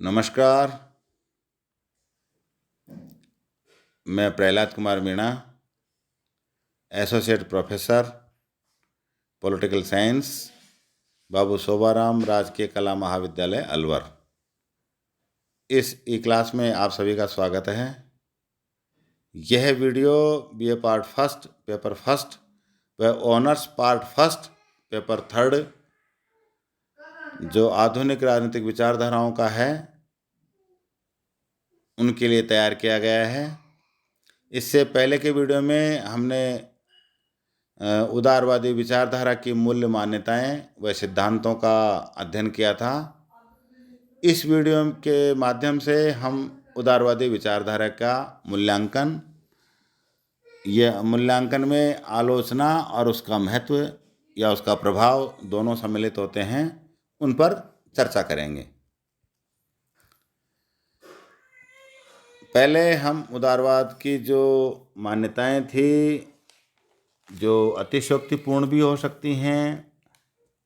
नमस्कार। मैं Prahlad Kumar Meena, associate professor political science, Babu Shobharam राजकीय कला महाविद्यालय अलवर। इस ई क्लास में आप सभी का स्वागत है। यह video BA part first paper first व honours part first paper third जो आधुनिक राजनीतिक विचारधाराओं का है उनके लिए तैयार किया गया है। इससे पहले के वीडियो में हमने उदारवादी विचारधारा की मूल्य मान्यताएं व सिद्धांतों का अध्ययन किया था। इस वीडियो के माध्यम से हम उदारवादी विचारधारा का मूल्यांकन में आलोचना और उसका महत्व या उसका प्रभाव दोनों सम्मिलित होते हैं, उन पर चर्चा करेंगे। पहले हम उदारवाद की जो मान्यताएं थी, जो अतिशयोक्तिपूर्ण भी हो सकती हैं,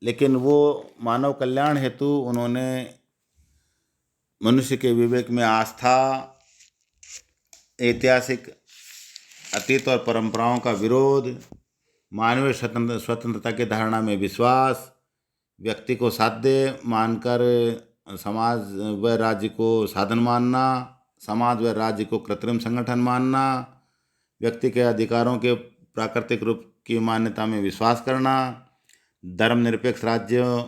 लेकिन वो मानव कल्याण हेतु उन्होंने मनुष्य के विवेक में आस्था, ऐतिहासिक अतीत और परंपराओं का विरोध, मानवीय स्वतंत्रता की धारणा में विश्वास, व्यक्ति को साध्य मानकर समाज व राज्य को साधन मानना, समाज व राज्य को कृत्रिम संगठन मानना, व्यक्ति के अधिकारों के प्राकृतिक रूप की मान्यता में विश्वास करना, धर्मनिरपेक्ष राज्यों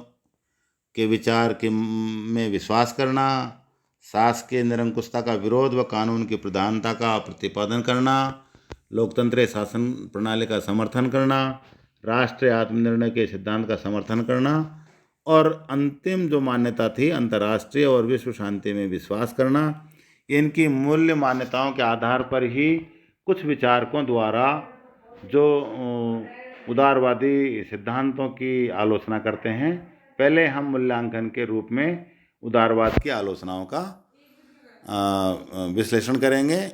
के विचार में विश्वास करना, शासकीय निरंकुशता का विरोध व कानून की प्रधानता का प्रतिपादन करना, लोकतंत्रीय शासन प्रणाली का समर्थन करना, राष्ट्रीय आत्मनिर्णय के सिद्धांत का समर्थन करना और अंतिम जो मान्यता थी अंतर्राष्ट्रीय और विश्व शांति में विश्वास करना। इनकी मूल्य मान्यताओं के आधार पर ही कुछ विचारकों द्वारा जो उदारवादी सिद्धांतों की आलोचना करते हैं, पहले हम मूल्यांकन के रूप में उदारवाद की आलोचनाओं का विश्लेषण करेंगे।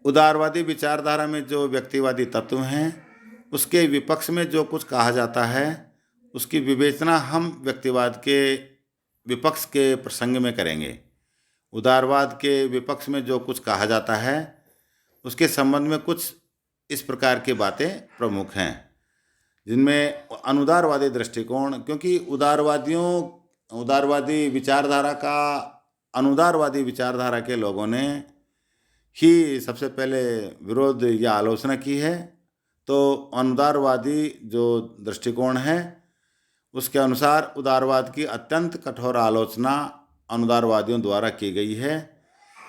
उदारवादी विचारधारा में जो व्यक्तिवादी तत्व हैं, उसके विपक्ष में जो कुछ कहा जाता है, उसकी विवेचना हम व्यक्तिवाद के विपक्ष के प्रसंग में करेंगे। उदारवाद के विपक्ष में जो कुछ कहा जाता है, उसके संबंध में कुछ इस प्रकार की बातें प्रमुख हैं, जिनमें अनुदारवादी दृष्टिकोण, क्योंकि उदारवादी विचारधारा के लोगों ने ही सबसे पहले विरोध या आलोचना की है। तो अनुदारवादी जो दृष्टिकोण है, उसके अनुसार उदारवाद की अत्यंत कठोर आलोचना अनुदारवादियों द्वारा की गई है।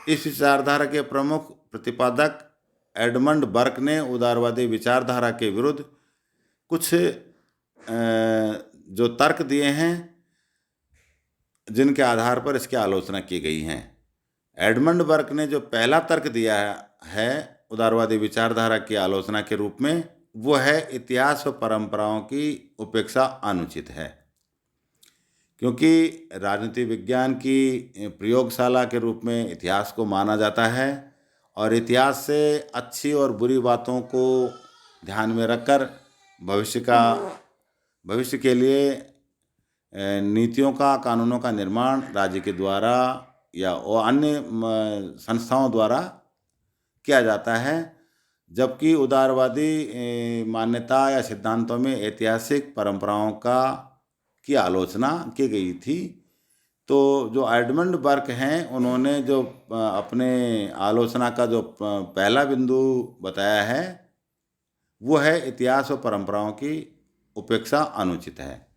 इस विचारधारा के प्रमुख प्रतिपादक एडमंड बर्क ने उदारवादी विचारधारा के विरुद्ध कुछ जो तर्क दिए हैं, जिनके आधार पर इसकी आलोचना की गई है। एडमंड बर्क ने जो पहला तर्क दिया है उदारवादी विचारधारा की आलोचना के रूप में, वो है इतिहास व परंपराओं की उपेक्षा अनुचित है। क्योंकि राजनीति विज्ञान की प्रयोगशाला के रूप में इतिहास को माना जाता है और इतिहास से अच्छी और बुरी बातों को ध्यान में रखकर भविष्य के लिए नीतियों का, कानूनों का निर्माण राज्य के द्वारा या अन्य संस्थाओं द्वारा किया जाता है। जबकि उदारवादी मान्यता या सिद्धांतों में ऐतिहासिक परंपराओं की आलोचना की गई थी। तो जो एडमंड बर्क हैं, उन्होंने जो अपने आलोचना का जो पहला बिंदु बताया है, वो है इतिहास और परंपराओं की उपेक्षा अनुचित है।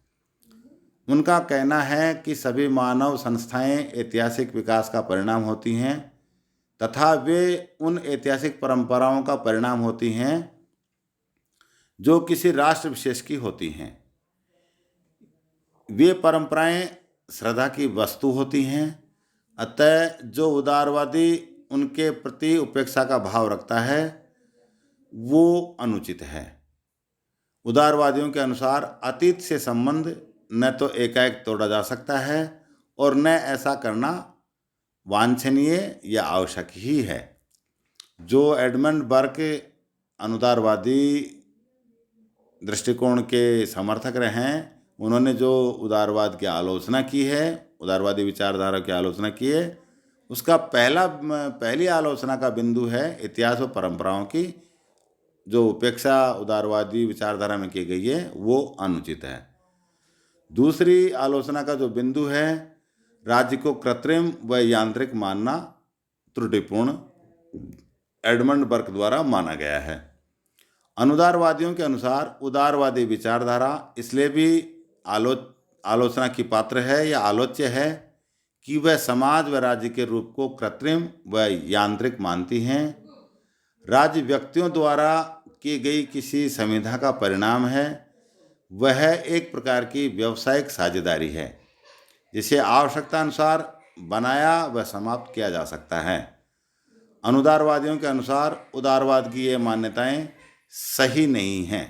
उनका कहना है कि सभी मानव संस्थाएं ऐतिहासिक विकास का परिणाम होती हैं तथा वे उन ऐतिहासिक परंपराओं का परिणाम होती हैं जो किसी राष्ट्र विशेष की होती हैं। वे परंपराएं श्रद्धा की वस्तु होती हैं। अतः जो उदारवादी उनके प्रति उपेक्षा का भाव रखता है, वो अनुचित है। उदारवादियों के अनुसार अतीत से संबंध न तो एकाएक तोड़ा जा सकता है और न ऐसा करना वांछनीय या आवश्यक ही है। जो एडमंड बर्क अनुदारवादी दृष्टिकोण के समर्थक रहे हैं, उन्होंने जो उदारवाद की आलोचना की है, उदारवादी विचारधारा की आलोचना की है, उसका पहली आलोचना का बिंदु है इतिहास और परंपराओं की जो उपेक्षा उदारवादी विचारधारा में की गई है वो अनुचित है। दूसरी आलोचना का जो बिंदु है, राज्य को कृत्रिम व यांत्रिक मानना त्रुटिपूर्ण एडमंड बर्क द्वारा माना गया है। अनुदारवादियों के अनुसार उदारवादी विचारधारा इसलिए भी आलोचना की पात्र है या आलोच्य है कि वह समाज व राज्य के रूप को कृत्रिम व यांत्रिक मानती हैं। राज्य व्यक्तियों द्वारा की गई किसी संविधा का परिणाम है, वह एक प्रकार की व्यावसायिक साझेदारी है जिसे आवश्यकता अनुसार बनाया व समाप्त किया जा सकता है। अनुदारवादियों के अनुसार उदारवाद की ये मान्यताएं सही नहीं हैं।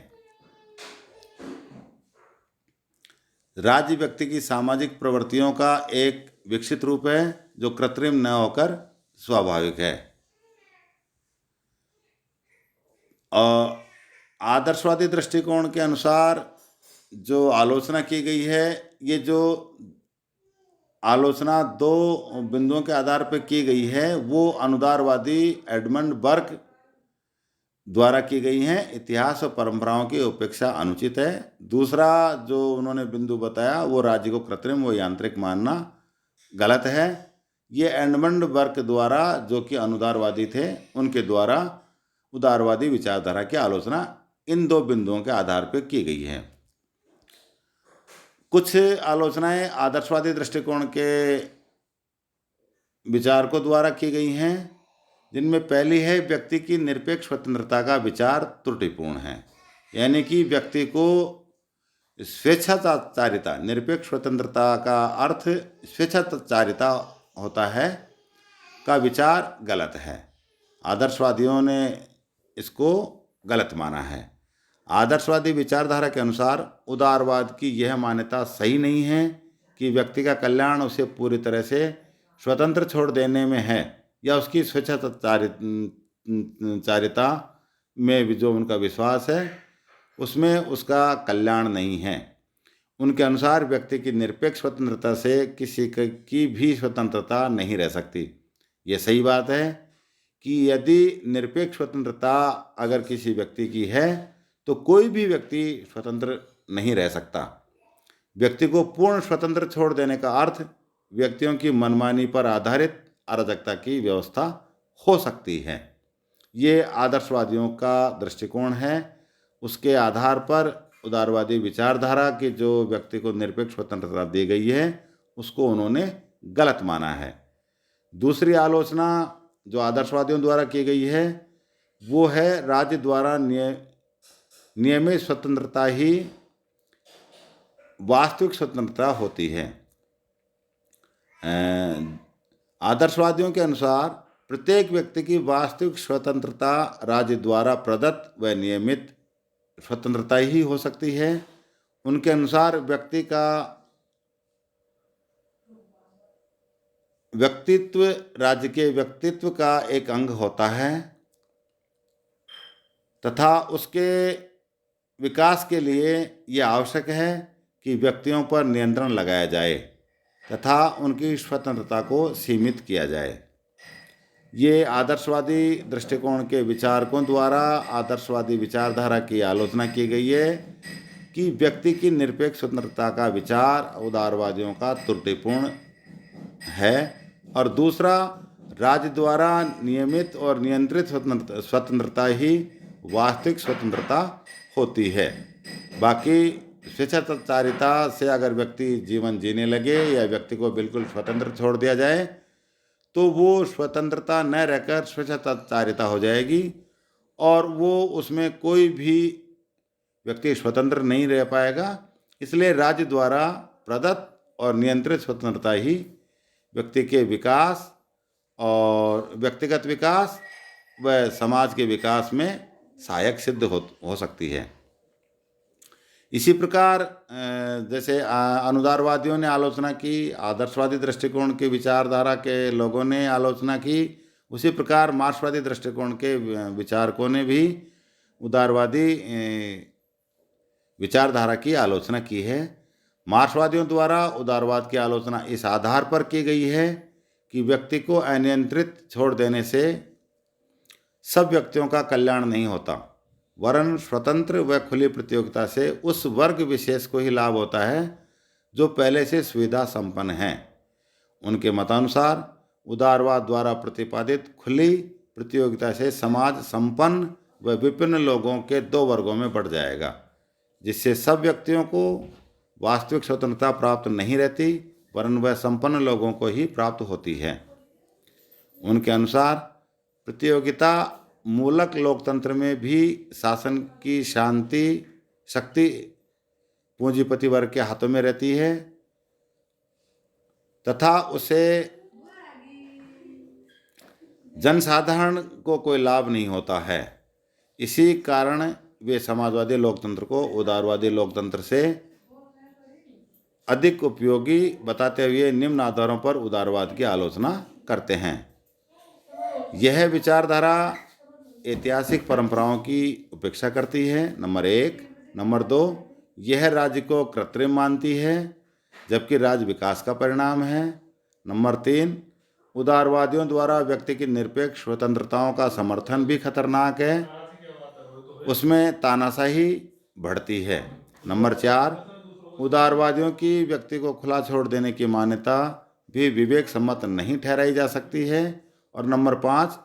राज्य व्यक्ति की सामाजिक प्रवृत्तियों का एक विकसित रूप है जो कृत्रिम न होकर स्वाभाविक है। और आदर्शवादी दृष्टिकोण के अनुसार जो आलोचना की गई है, ये जो आलोचना दो बिंदुओं के आधार पर की गई है वो अनुदारवादी एडमंड बर्क द्वारा की गई हैं। इतिहास और परंपराओं की उपेक्षा अनुचित है। दूसरा जो उन्होंने बिंदु बताया वो राज्य को कृत्रिम व यांत्रिक मानना गलत है। ये एडमंड बर्क द्वारा, जो कि अनुदारवादी थे, उनके द्वारा उदारवादी विचारधारा की आलोचना इन दो बिंदुओं के आधार पर की गई है। कुछ आलोचनाएं आदर्शवादी दृष्टिकोण के विचारकों द्वारा की गई हैं, जिनमें पहली है व्यक्ति की निरपेक्ष स्वतंत्रता का विचार त्रुटिपूर्ण है। यानी कि व्यक्ति को स्वेच्छाचारिता, निरपेक्ष स्वतंत्रता का अर्थ स्वेच्छाचारिता होता है, का विचार गलत है। आदर्शवादियों ने इसको गलत माना है। आदर्शवादी विचारधारा के अनुसार उदारवाद की यह मान्यता सही नहीं है कि व्यक्ति का कल्याण उसे पूरी तरह से स्वतंत्र छोड़ देने में है या उसकी स्वेच्छाचारिता में जो उनका विश्वास है उसमें उसका कल्याण नहीं है। उनके अनुसार व्यक्ति की निरपेक्ष स्वतंत्रता से किसी की भी स्वतंत्रता नहीं रह सकती। ये सही बात है कि यदि निरपेक्ष स्वतंत्रता अगर किसी व्यक्ति की है तो कोई भी व्यक्ति स्वतंत्र नहीं रह सकता। व्यक्ति को पूर्ण स्वतंत्र छोड़ देने का अर्थ व्यक्तियों की मनमानी पर आधारित अराजकता की व्यवस्था हो सकती है। ये आदर्शवादियों का दृष्टिकोण है। उसके आधार पर उदारवादी विचारधारा की जो व्यक्ति को निरपेक्ष स्वतंत्रता दी गई है उसको उन्होंने गलत माना है। दूसरी आलोचना जो आदर्शवादियों द्वारा की गई है वो है राज्य द्वारा नियमित स्वतंत्रता ही वास्तविक स्वतंत्रता होती है। आदर्शवादियों के अनुसार प्रत्येक व्यक्ति की वास्तविक स्वतंत्रता राज्य द्वारा प्रदत्त व नियमित स्वतंत्रता ही हो सकती है। उनके अनुसार व्यक्ति का व्यक्तित्व राज्य के व्यक्तित्व का एक अंग होता है तथा उसके विकास के लिए यह आवश्यक है कि व्यक्तियों पर नियंत्रण लगाया जाए तथा उनकी स्वतंत्रता को सीमित किया जाए। ये आदर्शवादी दृष्टिकोण के विचारकों द्वारा आदर्शवादी विचारधारा की आलोचना की गई है कि व्यक्ति की निरपेक्ष स्वतंत्रता का विचार उदारवादियों का त्रुटिपूर्ण है। और दूसरा, राज्य द्वारा नियमित और नियंत्रित स्वतंत्रता ही वास्तविक स्वतंत्रता होती है। बाकी स्वेच्छाचारिता से अगर व्यक्ति जीवन जीने लगे या व्यक्ति को बिल्कुल स्वतंत्र छोड़ दिया जाए तो वो स्वतंत्रता न रहकर स्वेच्छाचारिता हो जाएगी और वो उसमें कोई भी व्यक्ति स्वतंत्र नहीं रह पाएगा। इसलिए राज्य द्वारा प्रदत्त और नियंत्रित स्वतंत्रता ही व्यक्ति के विकास और व्यक्तिगत विकास व समाज के विकास में सहायक सिद्ध हो सकती है। इसी प्रकार जैसे अनुदारवादियों ने आलोचना की, आदर्शवादी दृष्टिकोण की विचारधारा के लोगों ने आलोचना की, उसी प्रकार मार्क्सवादी दृष्टिकोण के विचारकों ने भी उदारवादी विचारधारा की आलोचना की है। मार्क्सवादियों द्वारा उदारवाद की आलोचना इस आधार पर की गई है कि व्यक्ति को अनियंत्रित छोड़ देने से सब व्यक्तियों का कल्याण नहीं होता, वरन स्वतंत्र व खुली प्रतियोगिता से उस वर्ग विशेष को ही लाभ होता है जो पहले से सुविधा संपन्न है। उनके मतानुसार उदारवाद द्वारा प्रतिपादित खुली प्रतियोगिता से समाज संपन्न व विभिन्न लोगों के दो वर्गों में बढ़ जाएगा, जिससे सब व्यक्तियों को वास्तविक स्वतंत्रता प्राप्त नहीं रहती, वरन वह संपन्न लोगों को ही प्राप्त होती है। उनके अनुसार प्रतियोगिता मूलक लोकतंत्र में भी शासन की शक्ति पूंजीपति वर्ग के हाथों में रहती है तथा उसे जनसाधारण को कोई लाभ नहीं होता है। इसी कारण वे समाजवादी लोकतंत्र को उदारवादी लोकतंत्र से अधिक उपयोगी बताते हुए निम्न आधारों पर उदारवाद की आलोचना करते हैं। यह विचारधारा ऐतिहासिक परंपराओं की उपेक्षा करती है, नंबर 1। नंबर 2, यह राज्य को कृत्रिम मानती है, जबकि राज्य विकास का परिणाम है। नंबर 3, उदारवादियों द्वारा व्यक्ति की निरपेक्ष स्वतंत्रताओं का समर्थन भी खतरनाक है, उसमें तानाशाही बढ़ती है। नंबर 4, उदारवादियों की व्यक्ति को खुला छोड़ देने की मान्यता भी विवेक सम्मत नहीं ठहराई जा सकती है। और नंबर 5,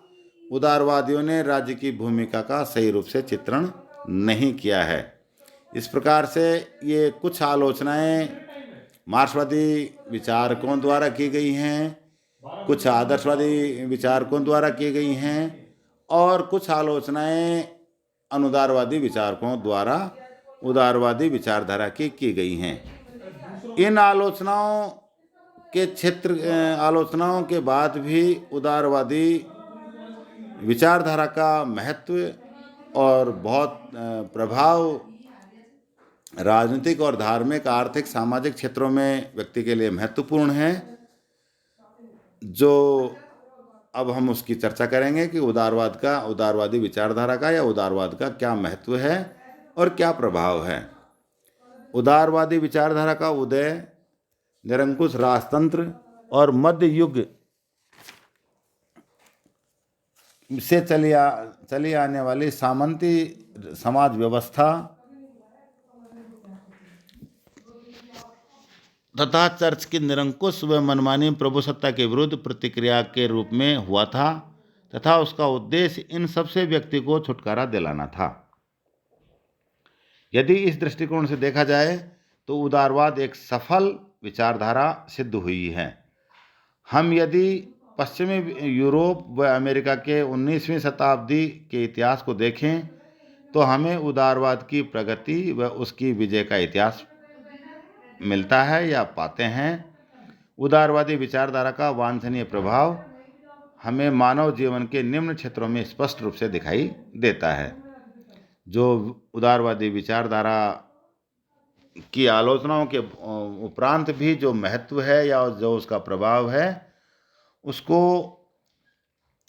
उदारवादियों ने राज्य की भूमिका का सही रूप से चित्रण नहीं किया है। इस प्रकार से ये कुछ आलोचनाएं मार्क्सवादी विचारकों द्वारा की गई हैं, कुछ आदर्शवादी विचारकों द्वारा की गई हैं और कुछ आलोचनाएं अनुदारवादी विचारकों द्वारा उदारवादी विचारधारा की गई हैं। इन आलोचनाओं के बाद भी उदारवादी विचारधारा का महत्व और बहुत प्रभाव राजनीतिक और धार्मिक, आर्थिक, सामाजिक क्षेत्रों में व्यक्ति के लिए महत्वपूर्ण है, जो अब हम उसकी चर्चा करेंगे कि उदारवादी विचारधारा का या उदारवाद का क्या महत्व है और क्या प्रभाव है। उदारवादी विचारधारा का उदय निरंकुश राजतंत्र और मध्य युग से चली आने वाली सामंती समाज व्यवस्था तथा चर्च की निरंकुश व मनमानी प्रभुसत्ता के विरुद्ध प्रतिक्रिया के रूप में हुआ था तथा उसका उद्देश्य इन सबसे व्यक्ति को छुटकारा दिलाना था। यदि इस दृष्टिकोण से देखा जाए तो उदारवाद एक सफल विचारधारा सिद्ध हुई है। हम यदि पश्चिमी यूरोप व अमेरिका के 19वीं शताब्दी के इतिहास को देखें तो हमें उदारवाद की प्रगति व उसकी विजय का इतिहास मिलता है या पाते हैं। उदारवादी विचारधारा का वांछनीय प्रभाव हमें मानव जीवन के निम्न क्षेत्रों में स्पष्ट रूप से दिखाई देता है। जो उदारवादी विचारधारा की आलोचनाओं के उपरांत भी जो महत्व है या जो उसका प्रभाव है उसको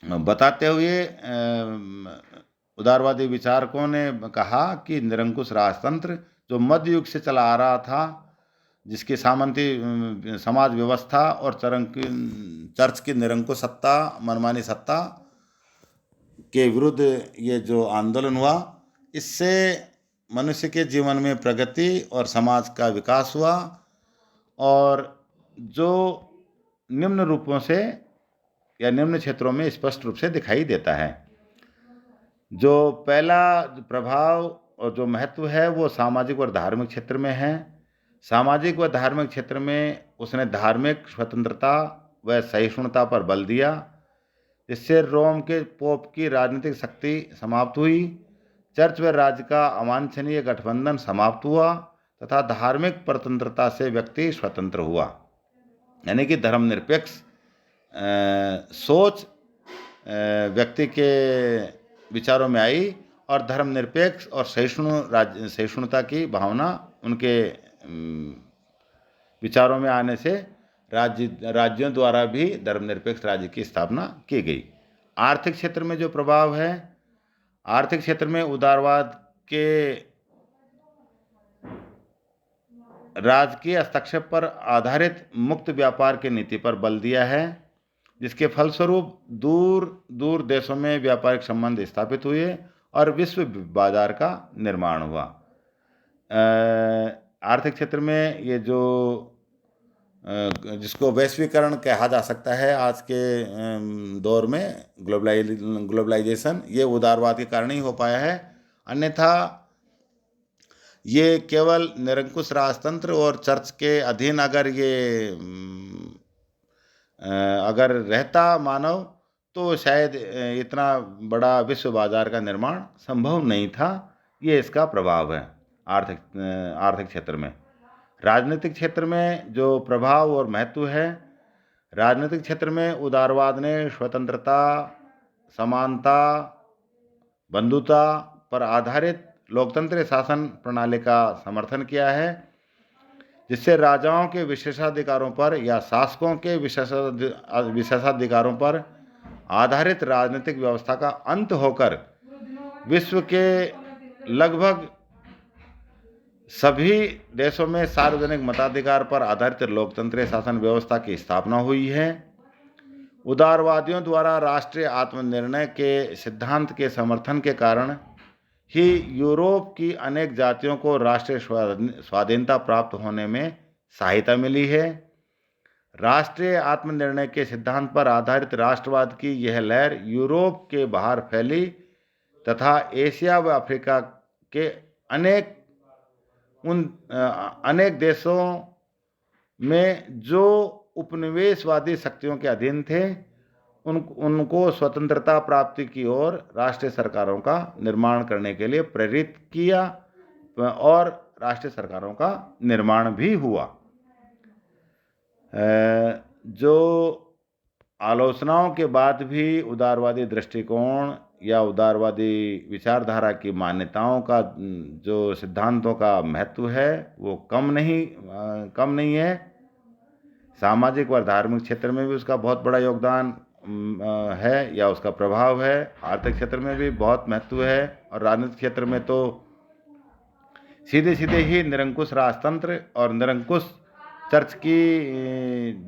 बताते हुए उदारवादी विचारकों ने कहा कि निरंकुश राजतंत्र जो मध्य युग से चला आ रहा था, जिसकी सामंती समाज व्यवस्था और चर्च की निरंकुश सत्ता, मनमानी सत्ता के विरुद्ध ये जो आंदोलन हुआ, इससे मनुष्य के जीवन में प्रगति और समाज का विकास हुआ और जो निम्न रूपों से या निम्न क्षेत्रों में स्पष्ट रूप से दिखाई देता है। जो पहला प्रभाव और जो महत्व है वो सामाजिक और धार्मिक क्षेत्र में है। सामाजिक व धार्मिक क्षेत्र में उसने धार्मिक स्वतंत्रता व सहिष्णुता पर बल दिया, जिससे रोम के पोप की राजनीतिक शक्ति समाप्त हुई, चर्च व राज्य का अवांछनीय गठबंधन समाप्त हुआ तथा धार्मिक स्वतंत्रता से व्यक्ति स्वतंत्र हुआ। यानी कि धर्मनिरपेक्ष सोच व्यक्ति के विचारों में आई और धर्मनिरपेक्ष और सहिष्णुता की भावना उनके विचारों में आने से राज्यों द्वारा भी धर्मनिरपेक्ष राज्य की स्थापना की गई। आर्थिक क्षेत्र में जो प्रभाव है, आर्थिक क्षेत्र में उदारवाद के राजकीय हस्तक्षेप पर आधारित मुक्त व्यापार की नीति पर बल दिया है, जिसके फलस्वरूप दूर दूर देशों में व्यापारिक संबंध स्थापित हुए और विश्व बाजार का निर्माण हुआ। आर्थिक क्षेत्र में ये जो जिसको वैश्वीकरण कहा जा सकता है आज के दौर में, ग्लोबलाइजेशन, ये उदारवाद के कारण ही हो पाया है। अन्यथा ये केवल निरंकुश राजतंत्र और चर्च के अधीन अगर ये अगर रहता मानव, तो शायद इतना बड़ा विश्व बाजार का निर्माण संभव नहीं था। ये इसका प्रभाव है आर्थिक क्षेत्र में। राजनीतिक क्षेत्र में जो प्रभाव और महत्व है, राजनीतिक क्षेत्र में उदारवाद ने स्वतंत्रता, समानता, बंधुता पर आधारित लोकतंत्र शासन प्रणाली का समर्थन किया है, जिससे राजाओं के विशेषाधिकारों पर या शासकों के विशेषाधिकारों पर आधारित राजनीतिक व्यवस्था का अंत होकर विश्व के लगभग सभी देशों में सार्वजनिक मताधिकार पर आधारित लोकतंत्रीय शासन व्यवस्था की स्थापना हुई है। उदारवादियों द्वारा राष्ट्रीय आत्मनिर्णय के सिद्धांत के समर्थन के कारण ही यूरोप की अनेक जातियों को राष्ट्रीय स्वाधीनता प्राप्त होने में सहायता मिली है। राष्ट्रीय आत्मनिर्णय के सिद्धांत पर आधारित राष्ट्रवाद की यह लहर यूरोप के बाहर फैली तथा एशिया व अफ्रीका के अनेक देशों में जो उपनिवेशवादी शक्तियों के अधीन थे, उनको स्वतंत्रता प्राप्ति की ओर राष्ट्रीय सरकारों का निर्माण करने के लिए प्रेरित किया और राष्ट्रीय सरकारों का निर्माण भी हुआ। जो आलोचनाओं के बाद भी उदारवादी दृष्टिकोण या उदारवादी विचारधारा की मान्यताओं का जो सिद्धांतों का महत्व है वो कम नहीं है। सामाजिक व धार्मिक क्षेत्र में भी उसका बहुत बड़ा योगदान है या उसका प्रभाव है। आर्थिक क्षेत्र में भी बहुत महत्व है और राजनीतिक क्षेत्र में तो सीधे सीधे ही निरंकुश राजतंत्र और निरंकुश चर्च की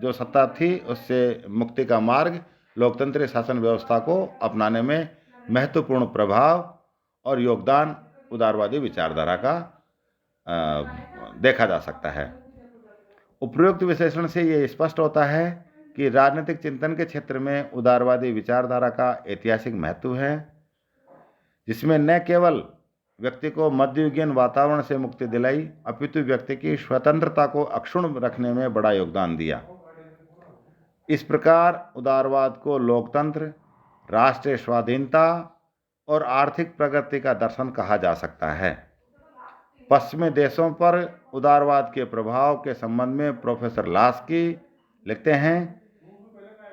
जो सत्ता थी उससे मुक्ति का मार्ग लोकतंत्रीय शासन व्यवस्था को अपनाने में महत्वपूर्ण प्रभाव और योगदान उदारवादी विचारधारा का देखा जा सकता है। उपरोक्त विश्लेषण से ये स्पष्ट होता है कि राजनीतिक चिंतन के क्षेत्र में उदारवादी विचारधारा का ऐतिहासिक महत्व है, जिसमें न केवल व्यक्ति को मध्ययुगीन वातावरण से मुक्ति दिलाई, अपितु व्यक्ति की स्वतंत्रता को अक्षुण्ण रखने में बड़ा योगदान दिया। इस प्रकार उदारवाद को लोकतंत्र, राष्ट्रीय स्वाधीनता और आर्थिक प्रगति का दर्शन कहा जा सकता है। पश्चिमी देशों पर उदारवाद के प्रभाव के संबंध में प्रोफेसर लास्की लिखते हैं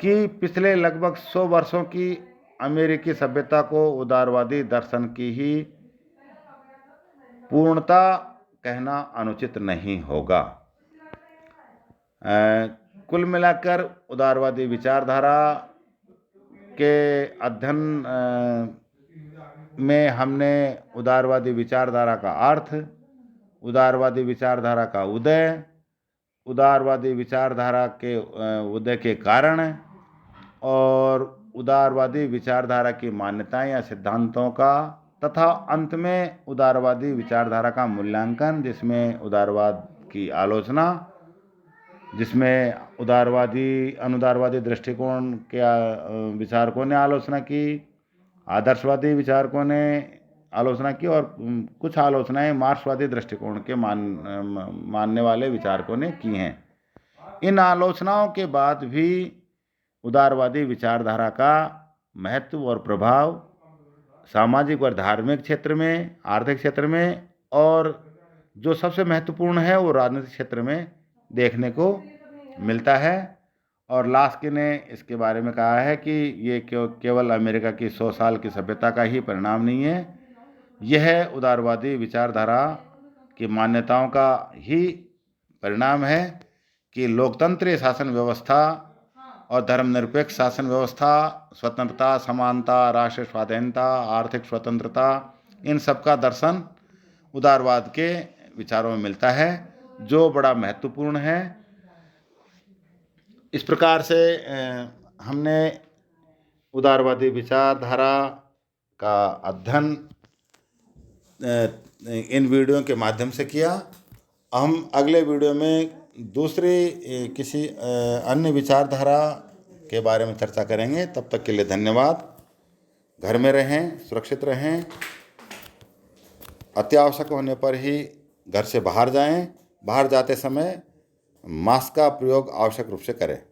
कि पिछले लगभग 100 वर्षों की अमेरिकी सभ्यता को उदारवादी दर्शन की ही पूर्णता कहना अनुचित नहीं होगा। कुल मिलाकर उदारवादी विचारधारा के अध्ययन में हमने उदारवादी विचारधारा का अर्थ, उदारवादी विचारधारा का उदय, उदारवादी विचारधारा के उदय के कारण और उदारवादी विचारधारा की मान्यताएं या सिद्धांतों का तथा अंत में उदारवादी विचारधारा का मूल्यांकन, जिसमें उदारवाद की आलोचना, जिसमें अनुदारवादी दृष्टिकोण के विचारकों ने आलोचना की, आदर्शवादी विचारकों ने आलोचना की और कुछ आलोचनाएं मार्क्सवादी दृष्टिकोण के मानने वाले विचारकों ने की हैं। इन आलोचनाओं के बाद भी उदारवादी विचारधारा का महत्व और प्रभाव सामाजिक और धार्मिक क्षेत्र में, आर्थिक क्षेत्र में और जो सबसे महत्वपूर्ण है वो राजनीतिक क्षेत्र में देखने को मिलता है। और लास्की ने इसके बारे में कहा है कि ये केवल अमेरिका की 100 साल की सभ्यता का ही परिणाम नहीं है, यह उदारवादी विचारधारा की मान्यताओं का ही परिणाम है कि लोकतंत्रीय शासन व्यवस्था और धर्मनिरपेक्ष शासन व्यवस्था, स्वतंत्रता, समानता, राष्ट्रीय स्वाधीनता, आर्थिक स्वतंत्रता, इन सब का दर्शन उदारवाद के विचारों में मिलता है, जो बड़ा महत्वपूर्ण है। इस प्रकार से हमने उदारवादी विचारधारा का अध्ययन इन वीडियो के माध्यम से किया। हम अगले वीडियो में दूसरी किसी अन्य विचारधारा के बारे में चर्चा करेंगे। तब तक के लिए धन्यवाद। घर में रहें, सुरक्षित रहें। अत्यावश्यक होने पर ही घर से बाहर जाएं। बाहर जाते समय मास्क का प्रयोग आवश्यक रूप से करें।